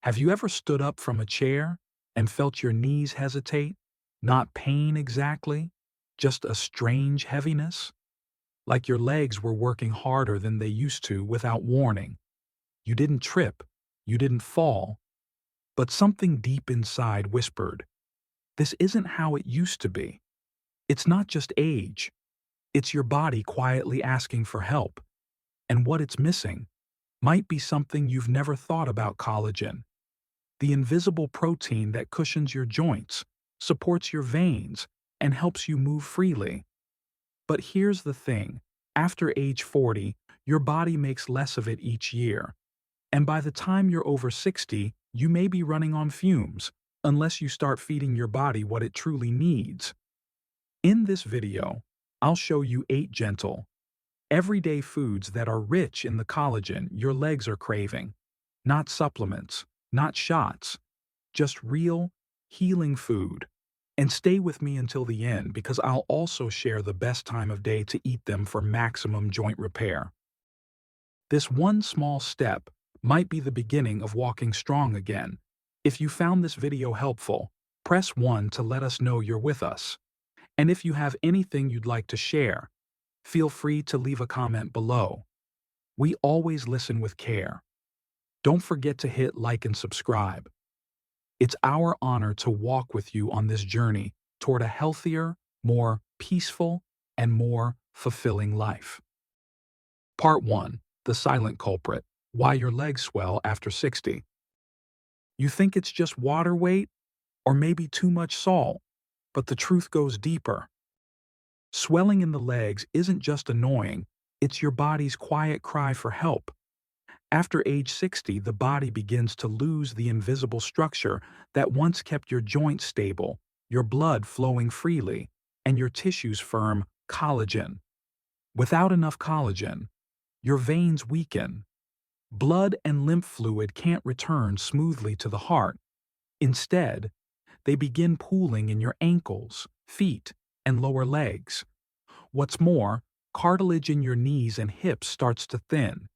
Have you ever stood up from a chair and felt your knees hesitate? Not pain exactly, just a strange heaviness? Like your legs were working harder than they used to without warning. You didn't trip, you didn't fall, but something deep inside whispered, "This isn't how it used to be." It's not just age, it's your body quietly asking for help, and what it's missing might be something you've never thought about: collagen. The invisible protein that cushions your joints, supports your veins, and helps you move freely. But here's the thing: after age 40, your body makes less of it each year. And by the time you're over 60, you may be running on fumes, unless you start feeding your body what it truly needs. In this video, I'll show you 8 gentle, everyday foods that are rich in the collagen your legs are craving. Not supplements, not shots, just real, healing food. And stay with me until the end because I'll also share the best time of day to eat them for maximum joint repair. This one small step might be the beginning of walking strong again. If you found this video helpful, press 1 to let us know you're with us. And if you have anything you'd like to share, feel free to leave a comment below. We always listen with care. Don't forget to hit like and subscribe. It's our honor to walk with you on this journey toward a healthier, more peaceful, and more fulfilling life. Part 1. The silent culprit: why your legs swell after 60. You think it's just water weight or maybe too much salt, but the truth goes deeper. Swelling in the legs isn't just annoying, it's your body's quiet cry for help. After age 60, the body begins to lose the invisible structure that once kept your joints stable, your blood flowing freely, and your tissues firm: collagen. Without enough collagen, your veins weaken. Blood and lymph fluid can't return smoothly to the heart. Instead, they begin pooling in your ankles, feet, and lower legs. What's more, cartilage in your knees and hips starts to thin.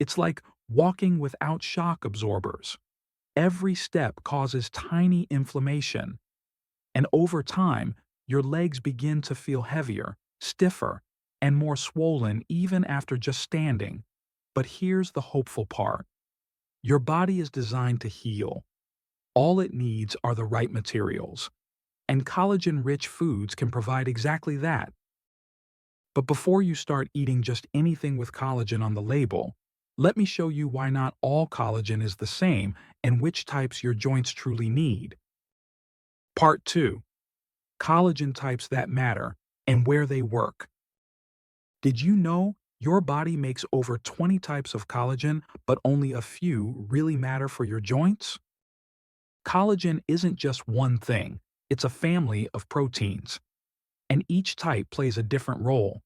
It's like walking without shock absorbers. Every step causes tiny inflammation. And over time, your legs begin to feel heavier, stiffer, and more swollen even after just standing. But here's the hopeful part: your body is designed to heal. All it needs are the right materials. And collagen-rich foods can provide exactly that. But before you start eating just anything with collagen on the label, let me show you why not all collagen is the same and which types your joints truly need. Part 2. Collagen types that matter and where they work. Did you know your body makes over 20 types of collagen, but only a few really matter for your joints? Collagen isn't just one thing, it's a family of proteins. And each type plays a different role.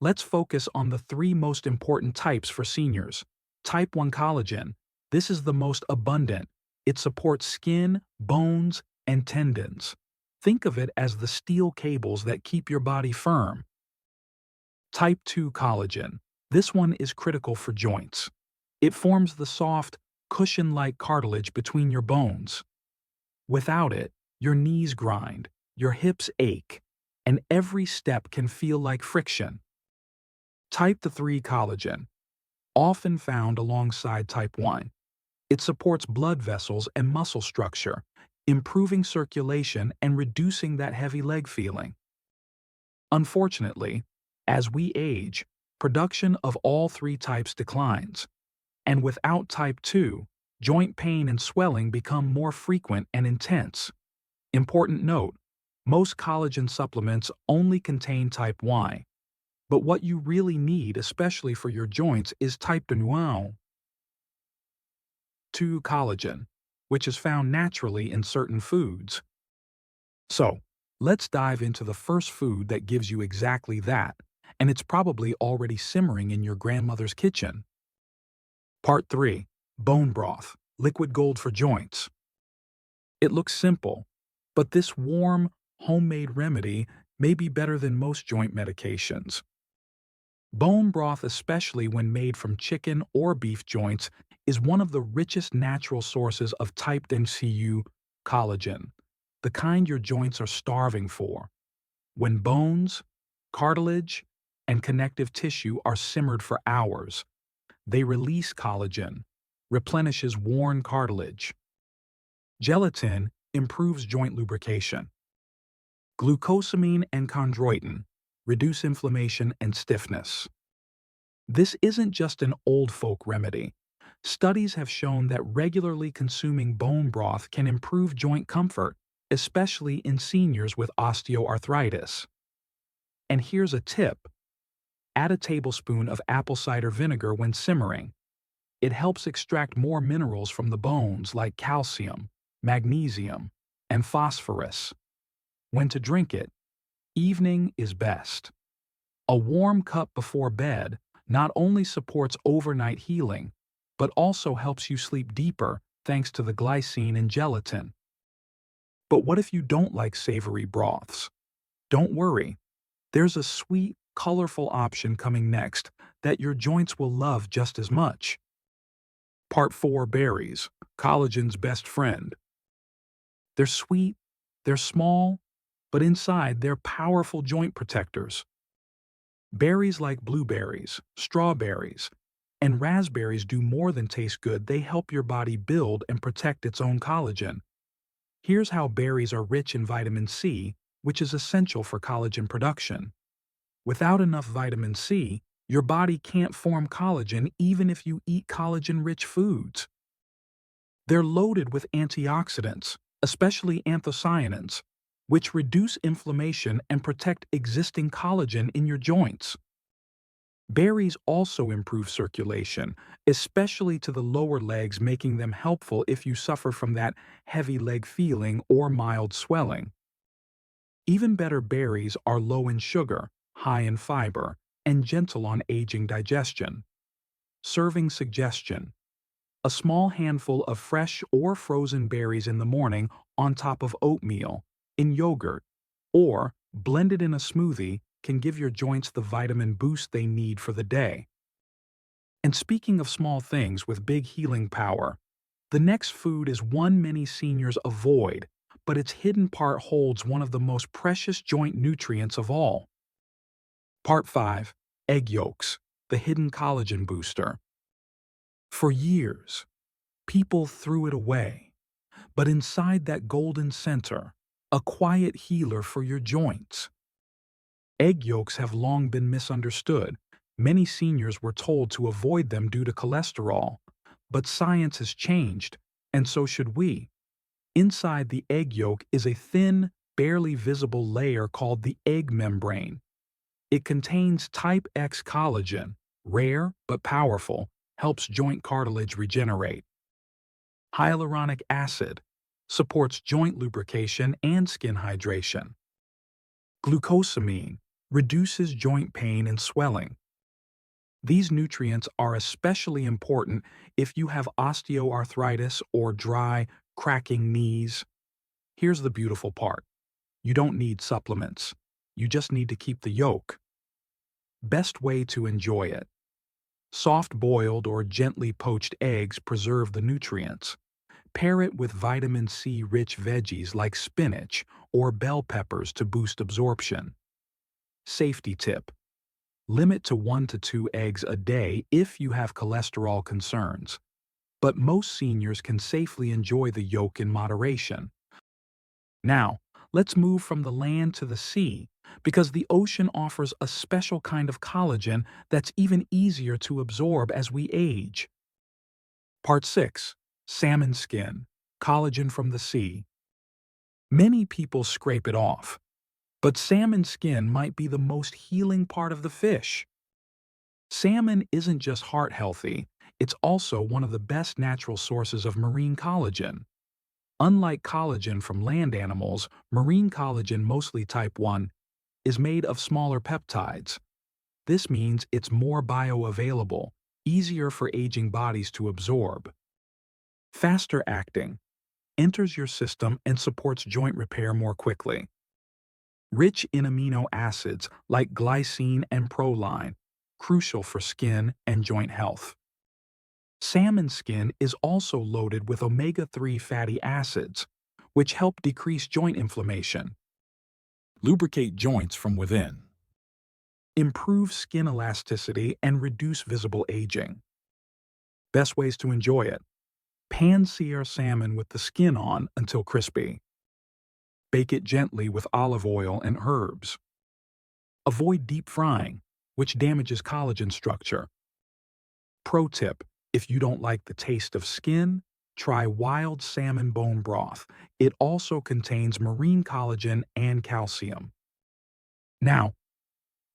Let's focus on the 3 most important types for seniors. Type 1 collagen. This is the most abundant. It supports skin, bones, and tendons. Think of it as the steel cables that keep your body firm. Type 2 collagen. This one is critical for joints. It forms the soft, cushion-like cartilage between your bones. Without it, your knees grind, your hips ache, and every step can feel like friction. Type 3 collagen, often found alongside type 1. It supports blood vessels and muscle structure, improving circulation and reducing that heavy leg feeling. Unfortunately, as we age, production of all 3 types declines. And without type 2, joint pain and swelling become more frequent and intense. Important note: most collagen supplements only contain type 1. But what you really need, especially for your joints, is type 2 collagen, which is found naturally in certain foods. So, let's dive into the first food that gives you exactly that, and it's probably already simmering in your grandmother's kitchen. Part 3. Bone broth, liquid gold for joints. It looks simple, but this warm, homemade remedy may be better than most joint medications. Bone broth, especially when made from chicken or beef joints, is one of the richest natural sources of type MCU collagen, the kind your joints are starving for. When bones, cartilage, and connective tissue are simmered for hours, they release collagen, replenishes worn cartilage. Gelatin improves joint lubrication. Glucosamine and chondroitin reduce inflammation and stiffness. This isn't just an old folk remedy. Studies have shown that regularly consuming bone broth can improve joint comfort, especially in seniors with osteoarthritis. And here's a tip: add a tablespoon of apple cider vinegar when simmering. It helps extract more minerals from the bones like calcium, magnesium, and phosphorus. When to drink it: evening is best. A warm cup before bed not only supports overnight healing, but also helps you sleep deeper thanks to the glycine in gelatin. But what if you don't like savory broths? Don't worry. There's a sweet, colorful option coming next that your joints will love just as much. Part 4: Berries, collagen's best friend. They're sweet, they're small, but inside they're powerful joint protectors. Berries like blueberries, strawberries, and raspberries do more than taste good. They help your body build and protect its own collagen. Here's how berries are rich in vitamin C, which is essential for collagen production. Without enough vitamin C, your body can't form collagen even if you eat collagen-rich foods. They're loaded with antioxidants, especially anthocyanins, which reduce inflammation and protect existing collagen in your joints. Berries also improve circulation, especially to the lower legs, making them helpful if you suffer from that heavy leg feeling or mild swelling. Even better, berries are low in sugar, high in fiber, and gentle on aging digestion. Serving suggestion: a small handful of fresh or frozen berries in the morning on top of oatmeal, in yogurt, or blended in a smoothie can give your joints the vitamin boost they need for the day. And speaking of small things with big healing power, the next food is one many seniors avoid, but its hidden part holds one of the most precious joint nutrients of all. Part 5: Egg yolks, the hidden collagen booster. For years, people threw it away, but inside that golden center, a quiet healer for your joints. Egg yolks have long been misunderstood. Many seniors were told to avoid them due to cholesterol, but science has changed, and so should we. Inside the egg yolk is a thin, barely visible layer called the egg membrane. It contains type X collagen, rare but powerful, helps joint cartilage regenerate. Hyaluronic acid supports joint lubrication and skin hydration. Glucosamine reduces joint pain and swelling. These nutrients are especially important if you have osteoarthritis or dry, cracking knees. Here's the beautiful part: you don't need supplements. You just need to keep the yolk. Best way to enjoy it: soft-boiled or gently poached eggs preserve the nutrients. Pair it with vitamin C-rich veggies like spinach or bell peppers to boost absorption. Safety tip: limit to 1 to 2 eggs a day if you have cholesterol concerns, but most seniors can safely enjoy the yolk in moderation. Now, let's move from the land to the sea, because the ocean offers a special kind of collagen that's even easier to absorb as we age. Part 6: Salmon skin, collagen from the sea. Many people scrape it off, but salmon skin might be the most healing part of the fish. Salmon isn't just heart healthy, it's also one of the best natural sources of marine collagen. Unlike collagen from land animals, marine collagen, mostly type 1, is made of smaller peptides. This means it's more bioavailable, easier for aging bodies to absorb. Faster acting, enters your system and supports joint repair more quickly. Rich in amino acids like glycine and proline, crucial for skin and joint health. Salmon skin is also loaded with omega-3 fatty acids, which help decrease joint inflammation, lubricate joints from within, improve skin elasticity, and reduce visible aging. Best ways to enjoy it: pan-sear salmon with the skin on until crispy. Bake it gently with olive oil and herbs. Avoid deep frying, which damages collagen structure. Pro tip: if you don't like the taste of skin, try wild salmon bone broth. It also contains marine collagen and calcium. Now,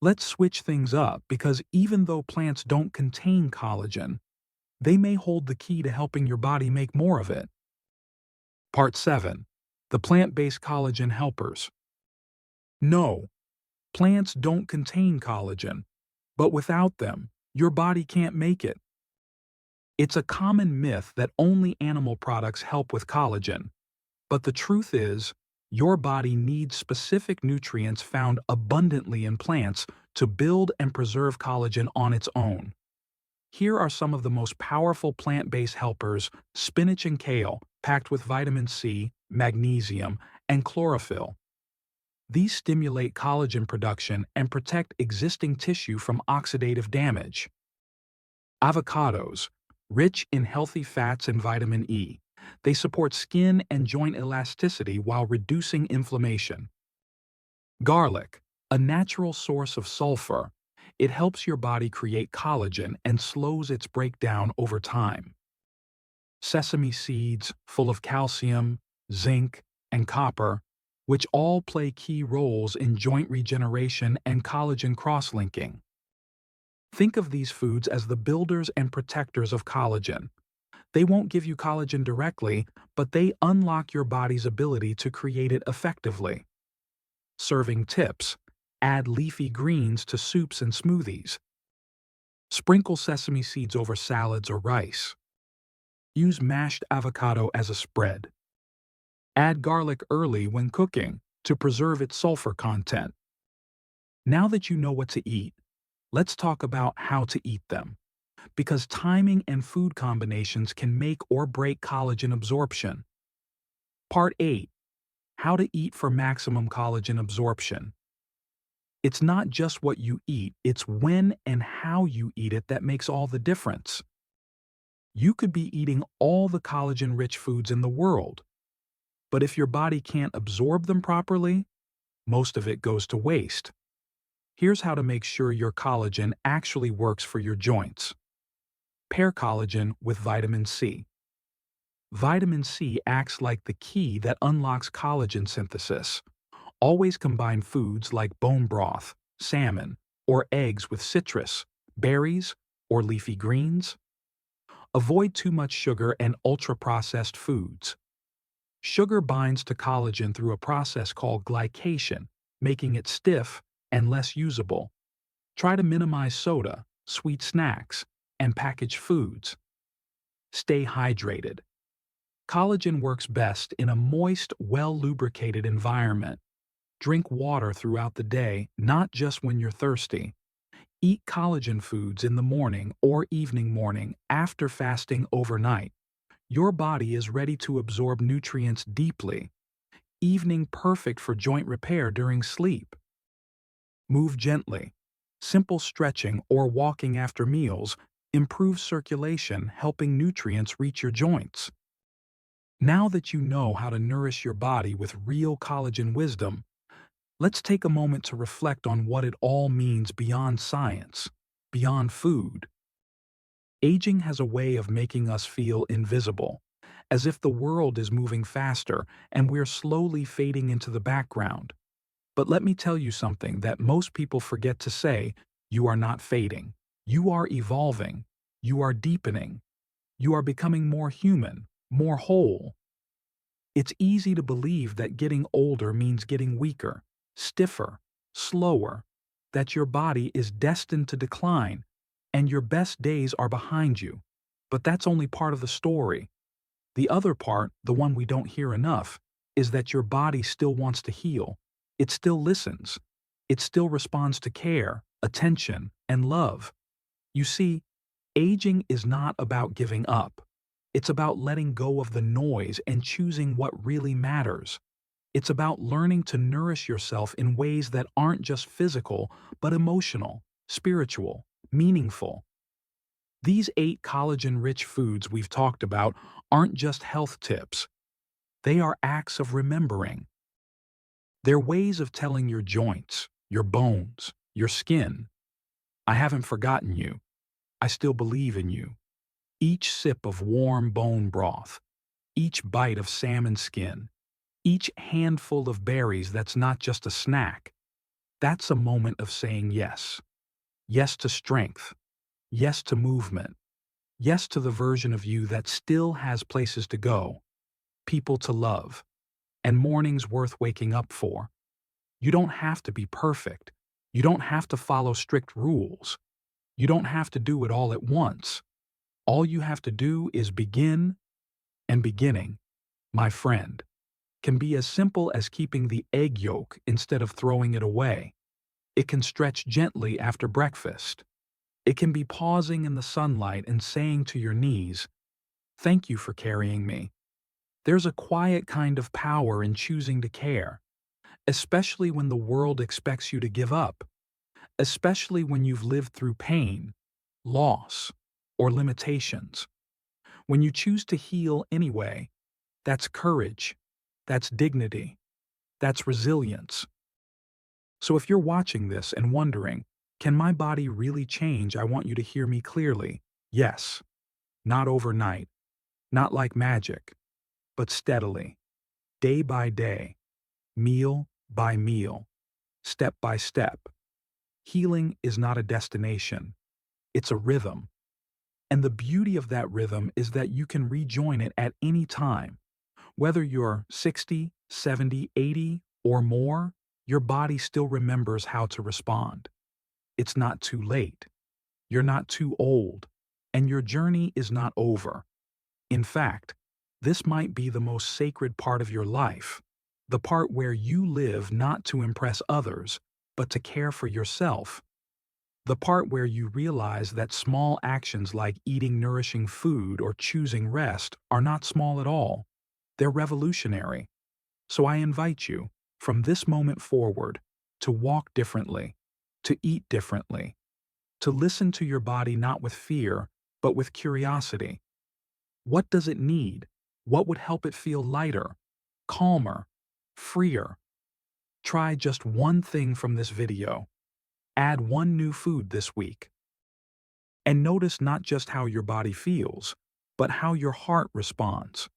let's switch things up because even though plants don't contain collagen, they may hold the key to helping your body make more of it. Part 7. The plant-based collagen helpers. No, plants don't contain collagen, but without them, your body can't make it. It's a common myth that only animal products help with collagen, but the truth is, your body needs specific nutrients found abundantly in plants to build and preserve collagen on its own. Here are some of the most powerful plant-based helpers: spinach and kale, packed with vitamin C, magnesium, and chlorophyll. These stimulate collagen production and protect existing tissue from oxidative damage. Avocados, rich in healthy fats and vitamin E. They support skin and joint elasticity while reducing inflammation. Garlic, a natural source of sulfur. It helps your body create collagen and slows its breakdown over time. Sesame seeds, full of calcium, zinc, and copper, which all play key roles in joint regeneration and collagen cross-linking. Think of these foods as the builders and protectors of collagen. They won't give you collagen directly, but they unlock your body's ability to create it effectively. Serving tips: add leafy greens to soups and smoothies. Sprinkle sesame seeds over salads or rice. Use mashed avocado as a spread. Add garlic early when cooking to preserve its sulfur content. Now that you know what to eat, let's talk about how to eat them, because timing and food combinations can make or break collagen absorption. Part 8. How to eat for maximum collagen absorption. It's not just what you eat, it's when and how you eat it that makes all the difference. You could be eating all the collagen-rich foods in the world, but if your body can't absorb them properly, most of it goes to waste. Here's how to make sure your collagen actually works for your joints. Pair collagen with vitamin C. Vitamin C acts like the key that unlocks collagen synthesis. Always combine foods like bone broth, salmon, or eggs with citrus, berries, or leafy greens. Avoid too much sugar and ultra-processed foods. Sugar binds to collagen through a process called glycation, making it stiff and less usable. Try to minimize soda, sweet snacks, and packaged foods. Stay hydrated. Collagen works best in a moist, well-lubricated environment. Drink water throughout the day, not just when you're thirsty. Eat collagen foods in the morning or morning after fasting overnight. Your body is ready to absorb nutrients deeply. Evening perfect for joint repair during sleep. Move gently. Simple stretching or walking after meals improves circulation, helping nutrients reach your joints. Now that you know how to nourish your body with real collagen wisdom, let's take a moment to reflect on what it all means beyond science, beyond food. Aging has a way of making us feel invisible, as if the world is moving faster and we're slowly fading into the background. But let me tell you something that most people forget to say: you are not fading. You are evolving. You are deepening. You are becoming more human, more whole. It's easy to believe that getting older means getting weaker, stiffer, slower, that your body is destined to decline, and your best days are behind you. But that's only part of the story. The other part, the one we don't hear enough, is that your body still wants to heal. It still listens. It still responds to care, attention, and love. You see, aging is not about giving up. It's about letting go of the noise and choosing what really matters. It's about learning to nourish yourself in ways that aren't just physical, but emotional, spiritual, meaningful. These 8 collagen-rich foods we've talked about aren't just health tips. They are acts of remembering. They're ways of telling your joints, your bones, your skin, I haven't forgotten you. I still believe in you. Each sip of warm bone broth, each bite of salmon skin, each handful of berries that's not just a snack, that's a moment of saying yes. Yes to strength. Yes to movement. Yes to the version of you that still has places to go, people to love, and mornings worth waking up for. You don't have to be perfect. You don't have to follow strict rules. You don't have to do it all at once. All you have to do is begin, and beginning, my friend, can be as simple as keeping the egg yolk instead of throwing it away. It can stretch gently after breakfast. It can be pausing in the sunlight and saying to your knees, "Thank you for carrying me." There's a quiet kind of power in choosing to care, especially when the world expects you to give up, especially when you've lived through pain, loss, or limitations. When you choose to heal anyway, that's courage, that's dignity, that's resilience. So if you're watching this and wondering, can my body really change? I want you to hear me clearly. Yes. Not overnight, not like magic, but steadily, day by day, meal by meal, step by step. Healing is not a destination, it's a rhythm. And the beauty of that rhythm is that you can rejoin it at any time. Whether you're 60, 70, 80, or more, your body still remembers how to respond. It's not too late. You're not too old. And your journey is not over. In fact, this might be the most sacred part of your life, the part where you live not to impress others, but to care for yourself. The part where you realize that small actions like eating nourishing food or choosing rest are not small at all. They're revolutionary. So I invite you, from this moment forward, to walk differently, to eat differently, to listen to your body not with fear, but with curiosity. What does it need? What would help it feel lighter, calmer, freer? Try just one thing from this video. Add one new food this week. And notice not just how your body feels, but how your heart responds.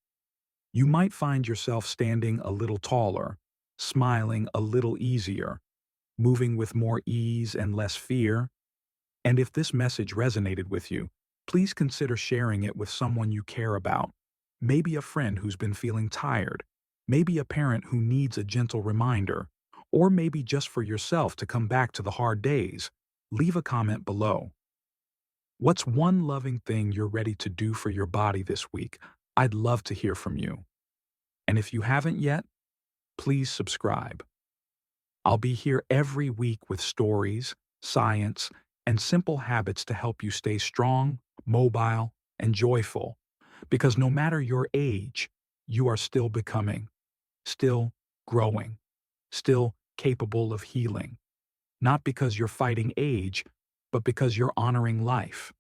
You might find yourself standing a little taller, smiling a little easier, moving with more ease and less fear. And if this message resonated with you, please consider sharing it with someone you care about. Maybe a friend who's been feeling tired, maybe a parent who needs a gentle reminder, or maybe just for yourself to come back to the hard days. Leave a comment below. What's one loving thing you're ready to do for your body this week? I'd love to hear from you. And if you haven't yet, please subscribe. I'll be here every week with stories, science, and simple habits to help you stay strong, mobile, and joyful. Because no matter your age, you are still becoming, still growing, still capable of healing. Not because you're fighting age, but because you're honoring life.